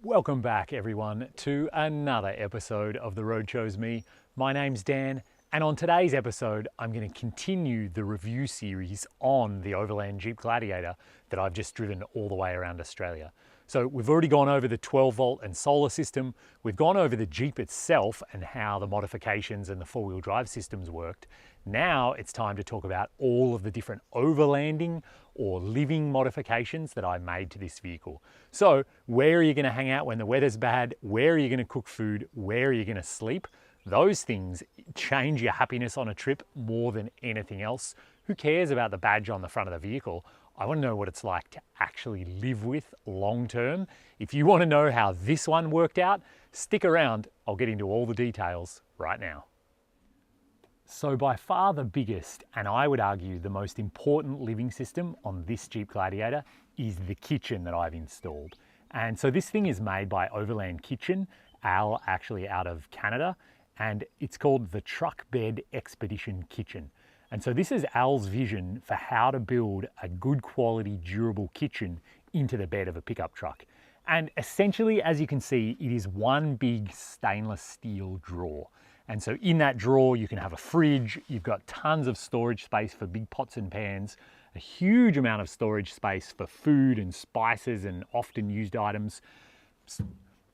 Welcome back everyone to another episode of The Road Chose Me. My name's Dan, and on today's episode I'm going to continue the review series on the Overland Jeep Gladiator that I've just driven all the way around Australia. So we've already gone over the 12 volt and solar system, we've gone over the Jeep itself and how the modifications and the four-wheel drive systems worked. Now it's time to talk about all of the different overlanding or living modifications that I made to this vehicle. So where are you going to hang out when the weather's bad? Where are you going to cook food? Where are you going to sleep? Those things change your happiness on a trip more than anything else. Who cares about the badge on the front of the vehicle? I want to know what it's like to actually live with long term. If you want to know how this one worked out, stick around. I'll get into all the details right now. So by far the biggest, and I would argue the most important living system on this Jeep Gladiator is the kitchen that I've installed. And so this thing is made by Overland Kitchen, Al actually out of Canada, and it's called the Truck Bed Expedition Kitchen. And so this is Al's vision for how to build a good quality, durable kitchen into the bed of a pickup truck. And essentially, as you can see, it is one big stainless steel drawer. And so in that drawer, you can have a fridge, you've got tons of storage space for big pots and pans, a huge amount of storage space for food and spices and often used items,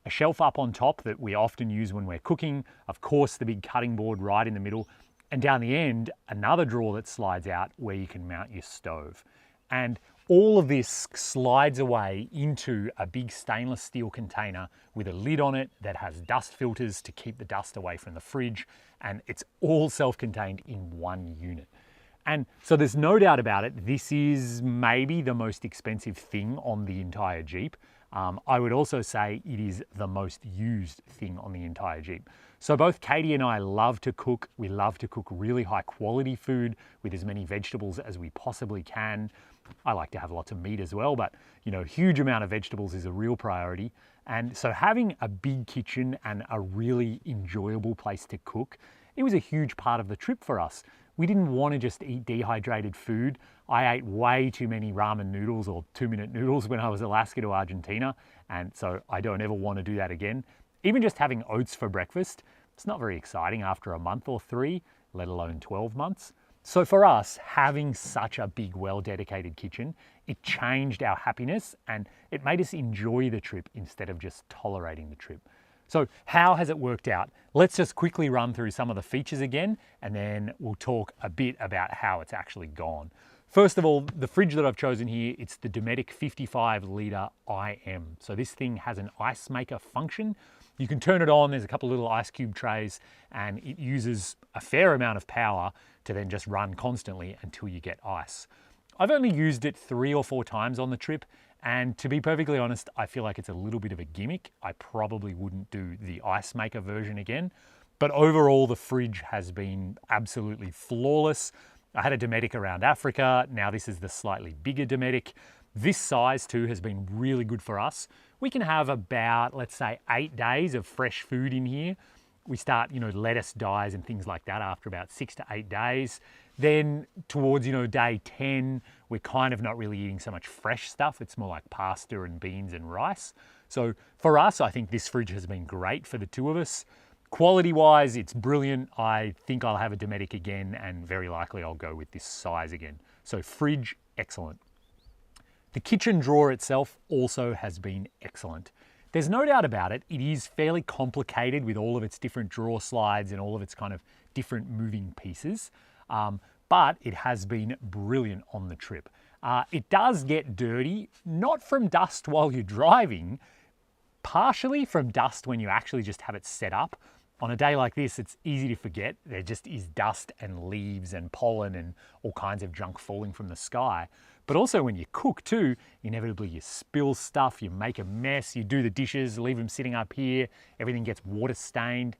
a shelf up on top that we often use when we're cooking, of course the big cutting board right in the middle, and down the end, another drawer that slides out where you can mount your stove. And all of this slides away into a big stainless steel container with a lid on it that has dust filters to keep the dust away from the fridge, and it's all self-contained in one unit. And so there's no doubt about it, this is maybe the most expensive thing on the entire Jeep. I would also say it is the most used thing on the entire Jeep. So both Katie and I love to cook. We love to cook really high quality food with as many vegetables as we possibly can. I like to have lots of meat as well, but huge amount of vegetables is a real priority. And so having a big kitchen and a really enjoyable place to cook, it was a huge part of the trip for us. We didn't want to just eat dehydrated food. I ate way too many ramen noodles or 2-minute noodles when I was Alaska to Argentina, and so I don't ever want to do that again. Even just having oats for breakfast, it's not very exciting after a month or 3, let alone 12 months. So for us, having such a big, well-dedicated kitchen, it changed our happiness and it made us enjoy the trip instead of just tolerating the trip. So how has it worked out? Let's just quickly run through some of the features again, and then we'll talk a bit about how it's actually gone. First of all, the fridge that I've chosen here, it's the Dometic 55 litre IM. So this thing has an ice maker function. You can turn it on, there's a couple of little ice cube trays, and it uses a fair amount of power to then just run constantly until you get ice. I've only used it 3 or 4 times on the trip, and to be perfectly honest, I feel like it's a little bit of a gimmick. I probably wouldn't do the ice maker version again, but overall the fridge has been absolutely flawless. I had a Dometic around Africa, now this is the slightly bigger Dometic. This size too has been really good for us. We can have about, let's say, 8 days of fresh food in here. We start, lettuce dyes and things like that after about 6 to 8 days. Then towards, day 10, we're kind of not really eating so much fresh stuff. It's more like pasta and beans and rice. So for us, I think this fridge has been great for the two of us. Quality-wise, it's brilliant. I think I'll have a Dometic again, and very likely I'll go with this size again. So fridge, excellent. The kitchen drawer itself also has been excellent. There's no doubt about it, it is fairly complicated with all of its different drawer slides and all of its kind of different moving pieces, but it has been brilliant on the trip. It does get dirty, not from dust while you're driving, partially from dust when you actually just have it set up. On a day like this, it's easy to forget. There just is dust and leaves and pollen and all kinds of junk falling from the sky. But also when you cook too, inevitably you spill stuff, you make a mess, you do the dishes, leave them sitting up here, everything gets water stained.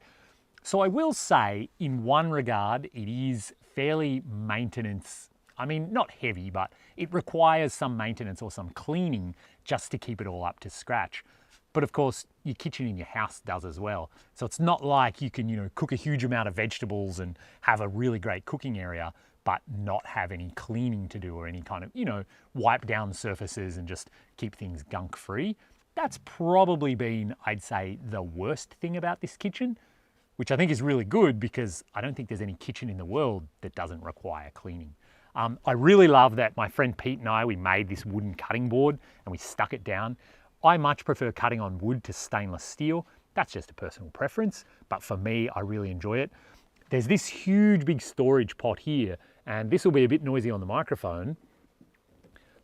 So I will say, in one regard, it is fairly maintenance, I mean, not heavy, but it requires some maintenance or some cleaning just to keep it all up to scratch. But of course, your kitchen in your house does as well. So it's not like you can, cook a huge amount of vegetables and have a really great cooking area, but not have any cleaning to do or any kind of, wipe down surfaces and just keep things gunk free. That's probably been, I'd say, the worst thing about this kitchen, which I think is really good because I don't think there's any kitchen in the world that doesn't require cleaning. I really love that my friend Pete and I, we made this wooden cutting board and we stuck it down. I much prefer cutting on wood to stainless steel. That's just a personal preference, but for me, I really enjoy it. There's this huge big storage pot here, and this will be a bit noisy on the microphone,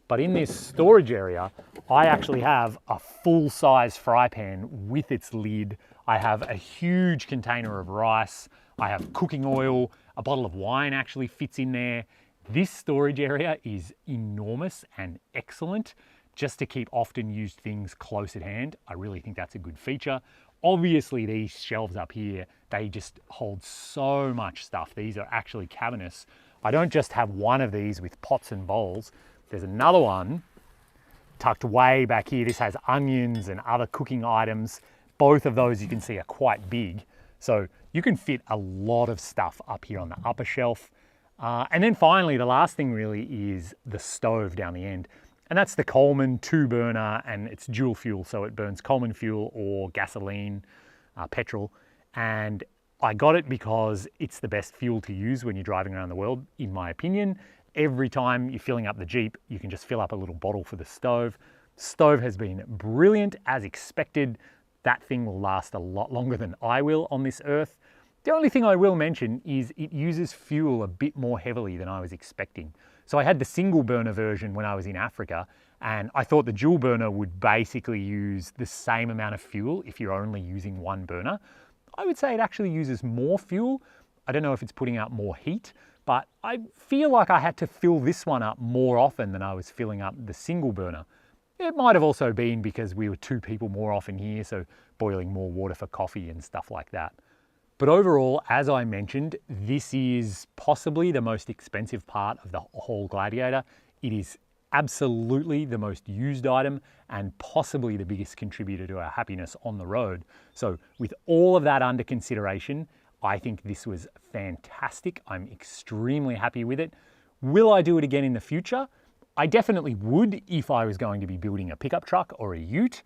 but in this storage area, I actually have a full-size fry pan with its lid. I have a huge container of rice. I have cooking oil. A bottle of wine actually fits in there. This storage area is enormous and excellent just to keep often used things close at hand. I really think that's a good feature. Obviously, these shelves up here, they just hold so much stuff. These are actually cabinets. I don't just have one of these with pots and bowls. There's another one tucked way back here. This has onions and other cooking items. Both of those you can see are quite big. So you can fit a lot of stuff up here on the upper shelf. And then finally, the last thing really is the stove down the end. And that's the Coleman 2-burner, and it's dual fuel. So it burns Coleman fuel or gasoline, petrol. And I got it because it's the best fuel to use when you're driving around the world, in my opinion. Every time you're filling up the Jeep, you can just fill up a little bottle for the stove. Stove has been brilliant as expected. That thing will last a lot longer than I will on this earth. The only thing I will mention is it uses fuel a bit more heavily than I was expecting. So I had the single burner version when I was in Africa, and I thought the dual burner would basically use the same amount of fuel if you're only using one burner. I would say it actually uses more fuel. I don't know if it's putting out more heat, but I feel like I had to fill this one up more often than I was filling up the single burner. It might have also been because we were 2 people more often here, so boiling more water for coffee and stuff like that. But overall, as I mentioned, this is possibly the most expensive part of the whole Gladiator. It is absolutely the most used item and possibly the biggest contributor to our happiness on the road. So with all of that under consideration, I think this was fantastic. I'm extremely happy with it. Will I do it again in the future? I definitely would if I was going to be building a pickup truck or a ute.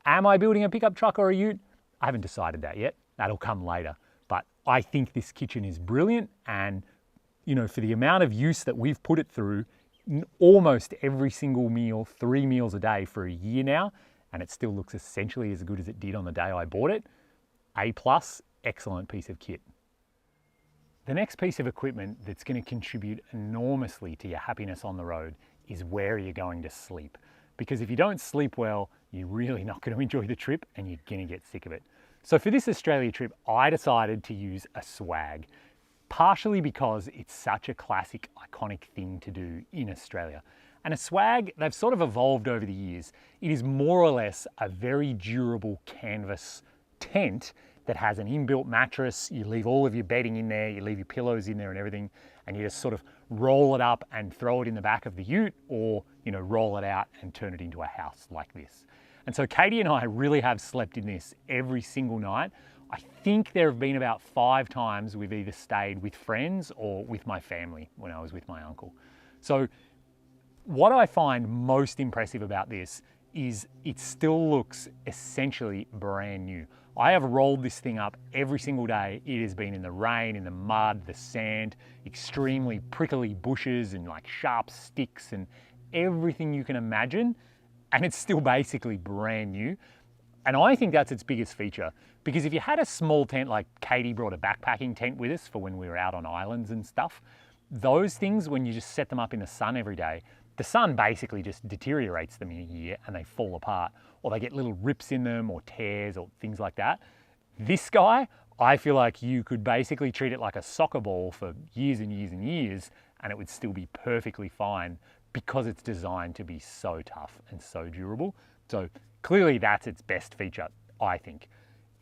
Am I building a pickup truck or a ute? I haven't decided that yet. That'll come later. But I think this kitchen is brilliant, and you know, for the amount of use that we've put it through, almost every single meal, 3 meals a day for a year now, and it still looks essentially as good as it did on the day I bought it. A+, excellent piece of kit. The next piece of equipment that's going to contribute enormously to your happiness on the road is where you're going to sleep. Because if you don't sleep well, you're really not going to enjoy the trip and you're going to get sick of it. So for this Australia trip, I decided to use a swag, partially because it's such a classic, iconic thing to do in Australia. And a swag, they've sort of evolved over the years. It is more or less a very durable canvas tent that has an inbuilt mattress. You leave all of your bedding in there, you leave your pillows in there and everything, and you just sort of roll it up and throw it in the back of the ute, or roll it out and turn it into a house like this. And so Katie and I really have slept in this every single night. I think there have been about 5 times we've either stayed with friends or with my family when I was with my uncle. So what I find most impressive about this is it still looks essentially brand new. I have rolled this thing up every single day. It has been in the rain, in the mud, the sand, extremely prickly bushes and like sharp sticks and everything you can imagine. And it's still basically brand new. And I think that's its biggest feature, because if you had a small tent, like Katie brought a backpacking tent with us for when we were out on islands and stuff, those things, when you just set them up in the sun every day, the sun basically just deteriorates them in a year and they fall apart, or they get little rips in them or tears or things like that. This guy, I feel like you could basically treat it like a soccer ball for years and years and years, and it would still be perfectly fine because it's designed to be so tough and so durable. So clearly that's its best feature, I think.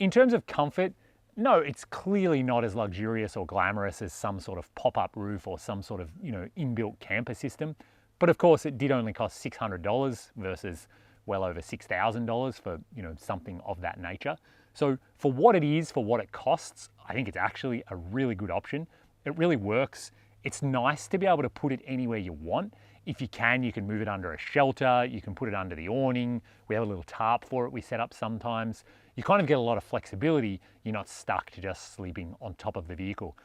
In terms of comfort, no, it's clearly not as luxurious or glamorous as some sort of pop-up roof or some sort of, inbuilt camper system. But of course it did only cost $600 versus well over $6,000 for, something of that nature. So for what it is, for what it costs, I think it's actually a really good option. It really works. It's nice to be able to put it anywhere you want. If you can move it under a shelter, you can put it under the awning. We have a little tarp for it we set up sometimes. You kind of get a lot of flexibility. You're not stuck to just sleeping on top of the vehicle.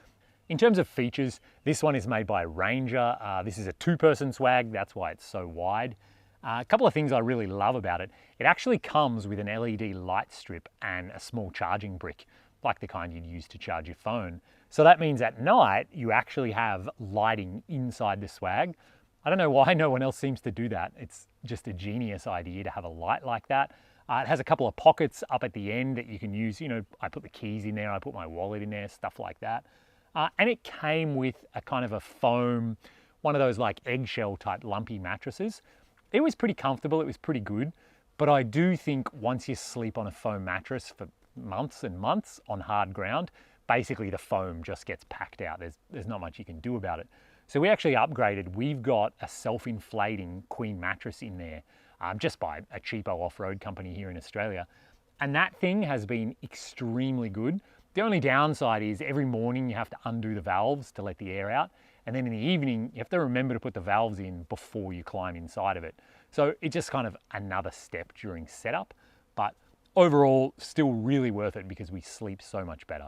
In terms of features, this one is made by Ranger. This is a 2-person swag, that's why it's so wide. A couple of things I really love about it. It actually comes with an LED light strip and a small charging brick, like the kind you'd use to charge your phone. So that means at night, you actually have lighting inside the swag. I don't know why no one else seems to do that. It's just a genius idea to have a light like that. It has a couple of pockets up at the end that you can use. You know, I put the keys in there, I put my wallet in there, stuff like that. And it came with a kind of a foam, one of those like eggshell type lumpy mattresses. It was pretty comfortable, it was pretty good, but I do think once you sleep on a foam mattress for months and months on hard ground, basically the foam just gets packed out. There's not much you can do about it. So we actually upgraded. We've got a self-inflating queen mattress in there, just by a cheapo off-road company here in Australia. And that thing has been extremely good. The only downside is every morning you have to undo the valves to let the air out. And then in the evening, you have to remember to put the valves in before you climb inside of it. So it's just kind of another step during setup, but overall still really worth it because we sleep so much better.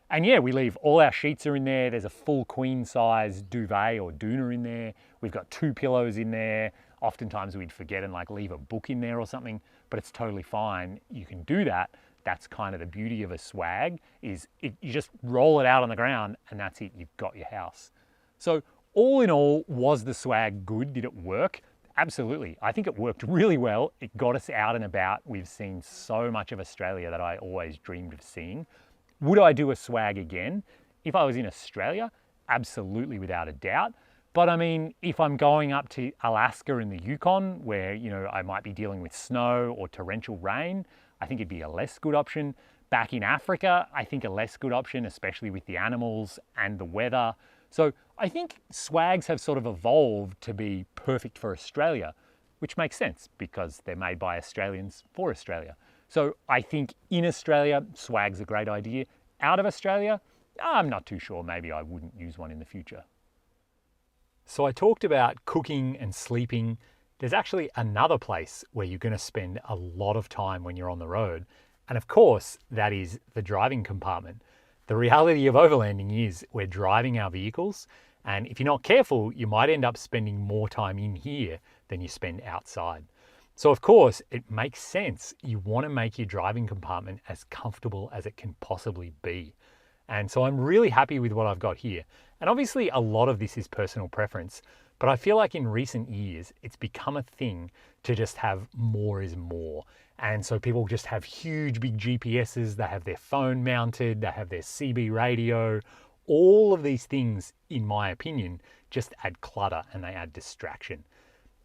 And yeah, we leave all our sheets are in there. There's a full queen size duvet or doona in there. We've got 2 pillows in there. Oftentimes we'd forget and like leave a book in there or something, but it's totally fine. You can do that. That's kind of the beauty of a swag, is you just roll it out on the ground and that's it, you've got your house. So all in all, was the swag good? Did it work? Absolutely. I think it worked really well. It got us out and about. We've seen so much of Australia that I always dreamed of seeing. Would I do a swag again? If I was in Australia, absolutely, without a doubt. But I mean, if I'm going up to Alaska and the Yukon, where, you know, I might be dealing with snow or torrential rain, I think it'd be a less good option. Back in Africa, I think a less good option, especially with the animals and the weather. So I think swags have sort of evolved to be perfect for Australia, which makes sense because they're made by Australians for Australia. So I think in Australia, swag's a great idea. Out of Australia, I'm not too sure. Maybe I wouldn't use one in the future. So I talked about cooking and sleeping. There's actually another place where you're going to spend a lot of time when you're on the road. And of course, that is the driving compartment. The reality of overlanding is we're driving our vehicles, and if you're not careful, you might end up spending more time in here than you spend outside. So of course, it makes sense. You want to make your driving compartment as comfortable as it can possibly be. And so I'm really happy with what I've got here. And obviously a lot of this is personal preference, but I feel like in recent years, it's become a thing to just have more is more. And so people just have huge big GPSs, they have their phone mounted, they have their CB radio. All of these things, in my opinion, just add clutter and they add distraction.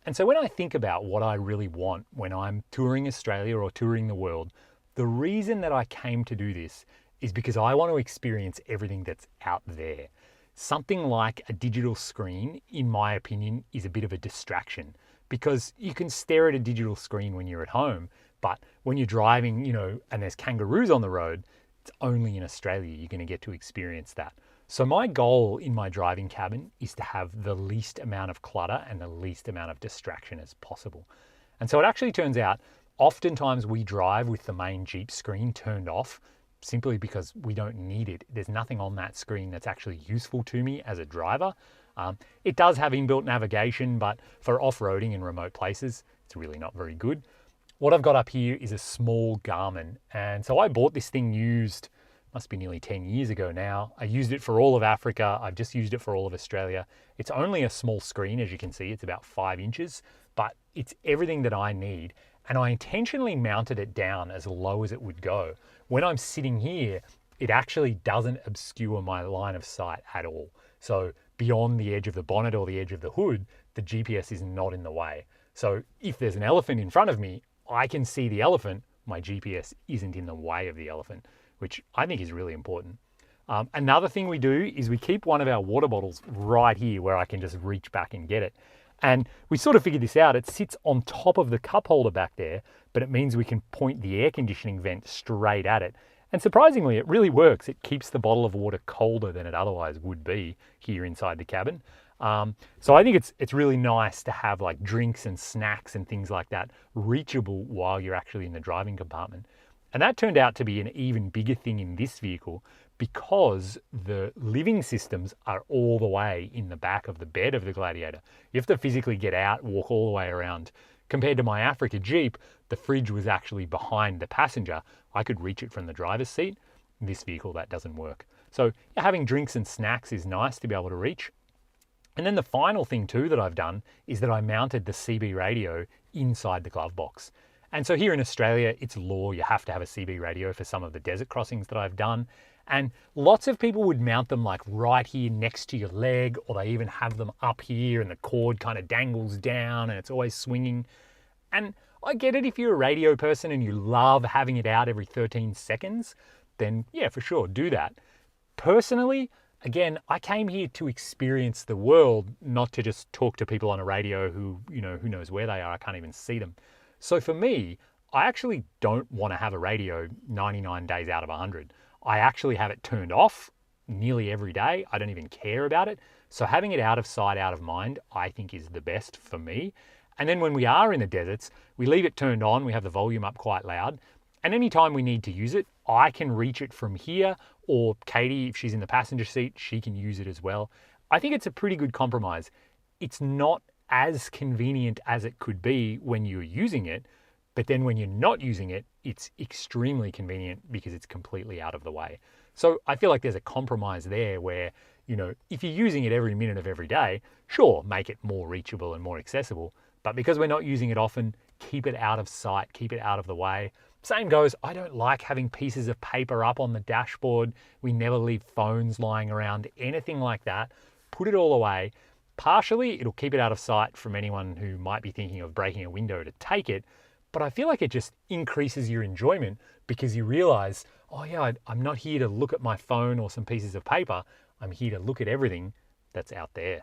And so when I think about what I really want when I'm touring Australia or touring the world, the reason that I came to do this is because I want to experience everything that's out there. Something like a digital screen, in my opinion, is a bit of a distraction because you can stare at a digital screen when you're at home, but when you're driving, you know, and there's kangaroos on the road, it's only in Australia you're going to get to experience that. So my goal in my driving cabin is to have the least amount of clutter and the least amount of distraction as possible. And so it actually turns out, oftentimes we drive with the main Jeep screen turned off simply because we don't need it. There's nothing on that screen that's actually useful to me as a driver. It does have inbuilt navigation, but for off-roading in remote places, it's really not very good. What I've got up here is a small Garmin. And so I bought this thing used, must be nearly 10 years ago now. I used it for all of Africa. I've just used it for all of Australia. It's only a small screen, as you can see, it's about 5 inches, but it's everything that I need. And I intentionally mounted it down as low as it would go. When I'm sitting here, it actually doesn't obscure my line of sight at all. So beyond the edge of the bonnet or the edge of the hood, the GPS is not in the way. So if there's an elephant in front of me, I can see the elephant. My GPS isn't in the way of the elephant, which I think is really important. Another thing we do is we keep one of our water bottles right here where I can just reach back and get it. And we sort of figured this out. It sits on top of the cup holder back there, but it means we can point the air conditioning vent straight at it. And surprisingly, it really works. It keeps the bottle of water colder than it otherwise would be here inside the cabin. So I think it's really nice to have like drinks and snacks and things like that reachable while you're actually in the driving compartment. And that turned out to be an even bigger thing in this vehicle because the living systems are all the way in the back of the bed of the Gladiator. You have to physically get out, walk all the way around. Compared to my Africa Jeep, the fridge was actually behind the passenger. I could reach it from the driver's seat. In this vehicle, that doesn't work. So having drinks and snacks is nice to be able to reach. And then the final thing too that I've done is that I mounted the CB radio inside the glove box. And so here in Australia, it's law, you have to have a CB radio for some of the desert crossings that I've done. And lots of people would mount them like right here next to your leg, or they even have them up here and the cord kind of dangles down and it's always swinging. And I get it, if you're a radio person and you love having it out every 13 seconds, then yeah, for sure, do that. Personally, again, I came here to experience the world, not to just talk to people on a radio who, who knows where they are. I can't even see them. So for me, I actually don't want to have a radio 99 days out of 100. I actually have it turned off nearly every day. I don't even care about it. So having it out of sight, out of mind, I think is the best for me. And then when we are in the deserts, we leave it turned on. We have the volume up quite loud. And anytime we need to use it, I can reach it from here, or Katie, if she's in the passenger seat, she can use it as well. I think it's a pretty good compromise. It's not as convenient as it could be when you're using it, but then when you're not using it, it's extremely convenient because it's completely out of the way. So I feel like there's a compromise there where, if you're using it every minute of every day, sure, make it more reachable and more accessible. But because we're not using it often, keep it out of sight, keep it out of the way. Same goes, I don't like having pieces of paper up on the dashboard. We never leave phones lying around, anything like that. Put it all away. Partially, it'll keep it out of sight from anyone who might be thinking of breaking a window to take it. But I feel like it just increases your enjoyment because you realize, oh yeah, I'm not here to look at my phone or some pieces of paper. I'm here to look at everything that's out there.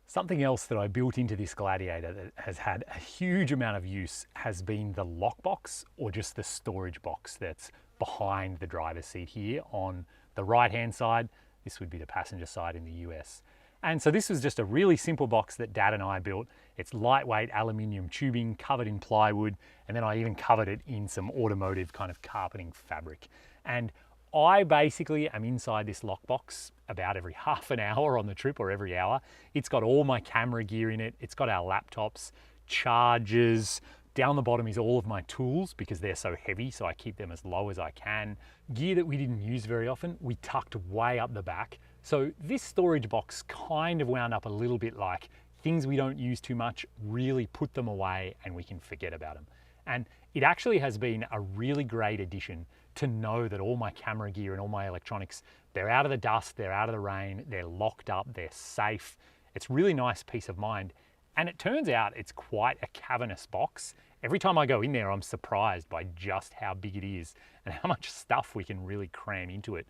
Something else that I built into this Gladiator that has had a huge amount of use has been the lockbox, or just the storage box that's behind the driver's seat here on the right-hand side. This would be the passenger side in the US. And so this was just a really simple box that Dad and I built. It's lightweight aluminium tubing covered in plywood, and then I even covered it in some automotive kind of carpeting fabric. And I basically am inside this lockbox about every half an hour on the trip, or every hour. It's got all my camera gear in it. It's got our laptops, chargers. Down the bottom is all of my tools because they're so heavy, so I keep them as low as I can. Gear that we didn't use very often, we tucked way up the back. So this storage box kind of wound up a little bit like things we don't use too much, really put them away and we can forget about them. And it actually has been a really great addition to know that all my camera gear and all my electronics, they're out of the dust, they're out of the rain, they're locked up, they're safe. It's really nice peace of mind. And it turns out it's quite a cavernous box. Every time I go in there, I'm surprised by just how big it is and how much stuff we can really cram into it.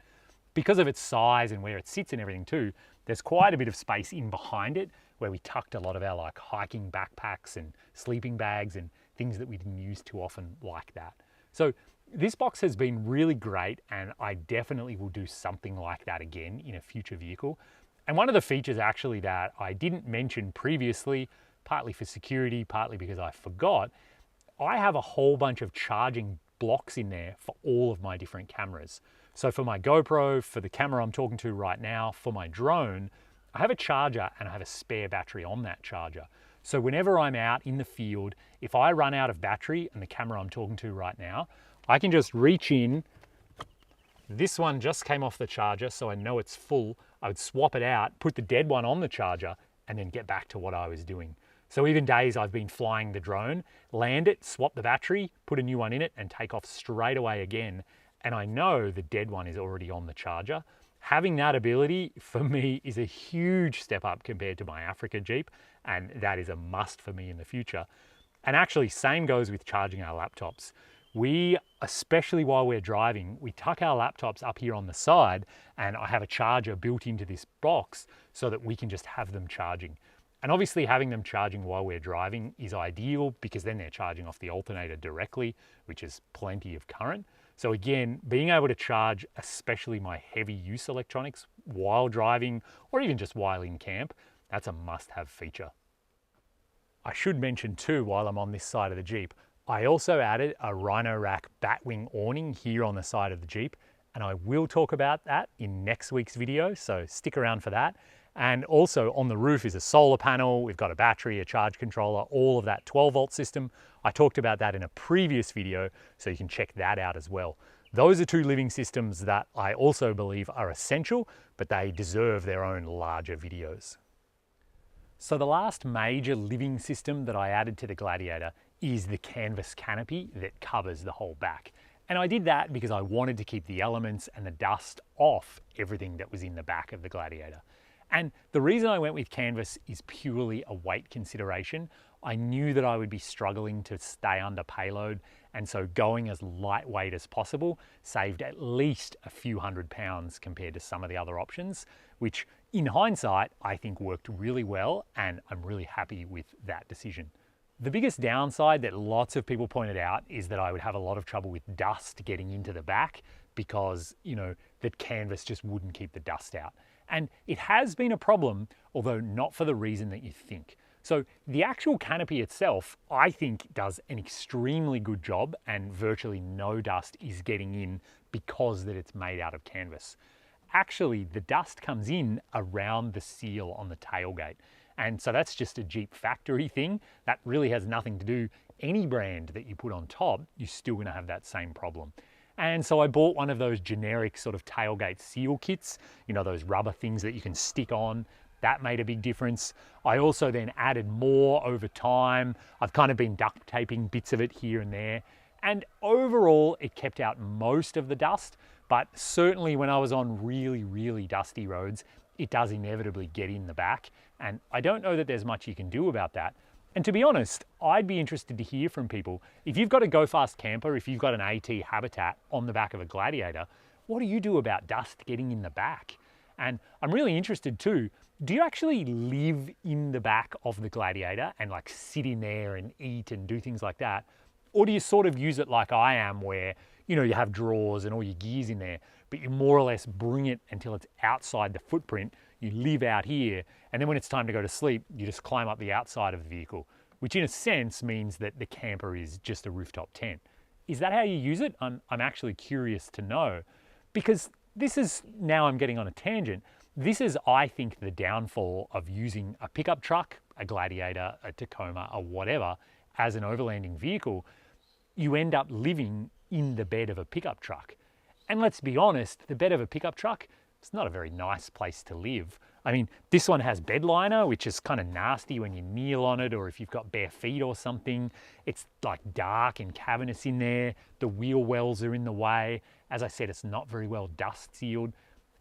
Because of its size and where it sits and everything too, there's quite a bit of space in behind it where we tucked a lot of our like hiking backpacks and sleeping bags and things that we didn't use too often like that. So this box has been really great, and I definitely will do something like that again in a future vehicle. And one of the features actually that I didn't mention previously, partly for security, partly because I forgot, I have a whole bunch of charging blocks in there for all of my different cameras. So for my GoPro, for the camera I'm talking to right now, for my drone, I have a charger and I have a spare battery on that charger. So whenever I'm out in the field, if I run out of battery and the camera I'm talking to right now, I can just reach in. This one just came off the charger, so I know it's full. I would swap it out, put the dead one on the charger, and then get back to what I was doing. So even days I've been flying the drone, land it, swap the battery, put a new one in it, and take off straight away again. And I know the dead one is already on the charger. Having that ability for me is a huge step up compared to my Africa Jeep, and that is a must for me in the future. And actually, same goes with charging our laptops. We, especially while we're driving, we tuck our laptops up here on the side, and I have a charger built into this box so that we can just have them charging. And obviously having them charging while we're driving is ideal because then they're charging off the alternator directly, which is plenty of current. So again, being able to charge especially my heavy use electronics while driving or even just while in camp, that's a must-have feature. I should mention too, while I'm on this side of the Jeep, I also added a Rhino Rack batwing awning here on the side of the Jeep, and I will talk about that in next week's video, so stick around for that. And also on the roof is a solar panel, we've got a battery, a charge controller, all of that 12-volt system. I talked about that in a previous video, so you can check that out as well. Those are two living systems that I also believe are essential, but they deserve their own larger videos. So the last major living system that I added to the Gladiator is the canvas canopy that covers the whole back. And I did that because I wanted to keep the elements and the dust off everything that was in the back of the Gladiator. And the reason I went with canvas is purely a weight consideration. I knew that I would be struggling to stay under payload, and so going as lightweight as possible saved at least a few £100 compared to some of the other options, which in hindsight, I think worked really well, and I'm really happy with that decision. The biggest downside that lots of people pointed out is that I would have a lot of trouble with dust getting into the back because, that canvas just wouldn't keep the dust out. And it has been a problem, although not for the reason that you think. So the actual canopy itself, I think, does an extremely good job, and virtually no dust is getting in because that it's made out of canvas. Actually, the dust comes in around the seal on the tailgate. And so that's just a Jeep factory thing. That really has nothing to do. Any brand that you put on top, you're still gonna have that same problem. And so I bought one of those generic sort of tailgate seal kits, those rubber things that you can stick on. That made a big difference. I also then added more over time. I've kind of been duct taping bits of it here and there. And overall, it kept out most of the dust, but certainly when I was on really, really dusty roads, it does inevitably get in the back. And I don't know that there's much you can do about that. And to be honest, I'd be interested to hear from people. If you've got a Go Fast camper, if you've got an AT Habitat on the back of a Gladiator, what do you do about dust getting in the back? And I'm really interested too, do you actually live in the back of the Gladiator and like sit in there and eat and do things like that? Or do you sort of use it like I am where, you have drawers and all your gear's in there, but you more or less bring it until it's outside the footprint, you live out here, and then when it's time to go to sleep, you just climb up the outside of the vehicle, which in a sense means that the camper is just a rooftop tent. Is that how you use it? I'm actually curious to know, because this is, now I'm getting on a tangent, this is, I think, the downfall of using a pickup truck, a Gladiator, a Tacoma, or whatever, as an overlanding vehicle. You end up living in the bed of a pickup truck. And let's be honest, the bed of a pickup truck, it's not a very nice place to live. I mean, this one has bed liner, which is kind of nasty when you kneel on it or if you've got bare feet or something. It's like dark and cavernous in there. The wheel wells are in the way. As I said, it's not very well dust sealed.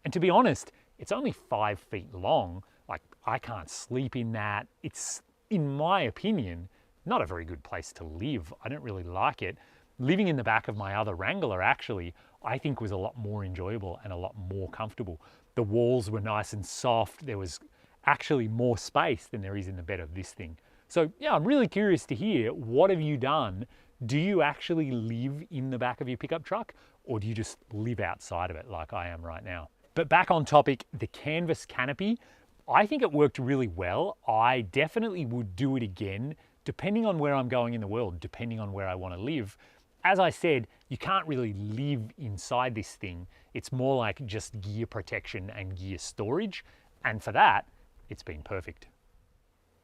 And to be honest, it's only 5 feet long. Like, I can't sleep in that. It's, in my opinion, not a very good place to live. I don't really like it. Living in the back of my other Wrangler, actually, I think was a lot more enjoyable and a lot more comfortable. The walls were nice and soft. There was actually more space than there is in the bed of this thing. So yeah, I'm really curious to hear, what have you done? Do you actually live in the back of your pickup truck, or do you just live outside of it like I am right now? But back on topic, the canvas canopy, I think it worked really well. I definitely would do it again, depending on where I'm going in the world, depending on where I want to live. As I said, you can't really live inside this thing. It's more like just gear protection and gear storage. And for that, it's been perfect.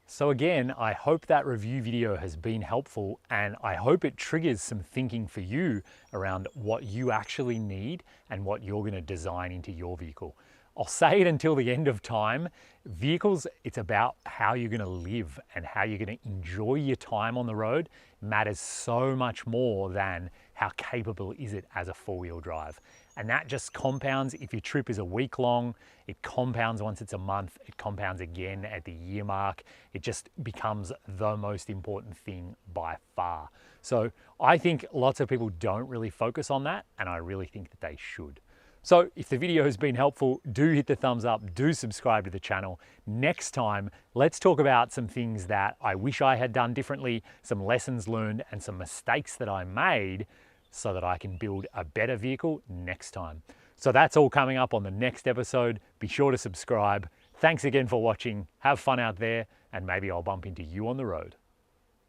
So again, I hope that review video has been helpful, and I hope it triggers some thinking for you around what you actually need and what you're going to design into your vehicle. I'll say it until the end of time. Vehicles, it's about how you're going to live and how you're going to enjoy your time on the road. It matters so much more than how capable is it as a four-wheel drive. And that just compounds if your trip is a week long, it compounds once it's a month, it compounds again at the year mark. It just becomes the most important thing by far. So I think lots of people don't really focus on that, and I really think that they should. So if the video has been helpful, do hit the thumbs up, do subscribe to the channel. Next time, let's talk about some things that I wish I had done differently, some lessons learned, and some mistakes that I made so that I can build a better vehicle next time. So that's all coming up on the next episode. Be sure to subscribe. Thanks again for watching. Have fun out there, and maybe I'll bump into you on the road.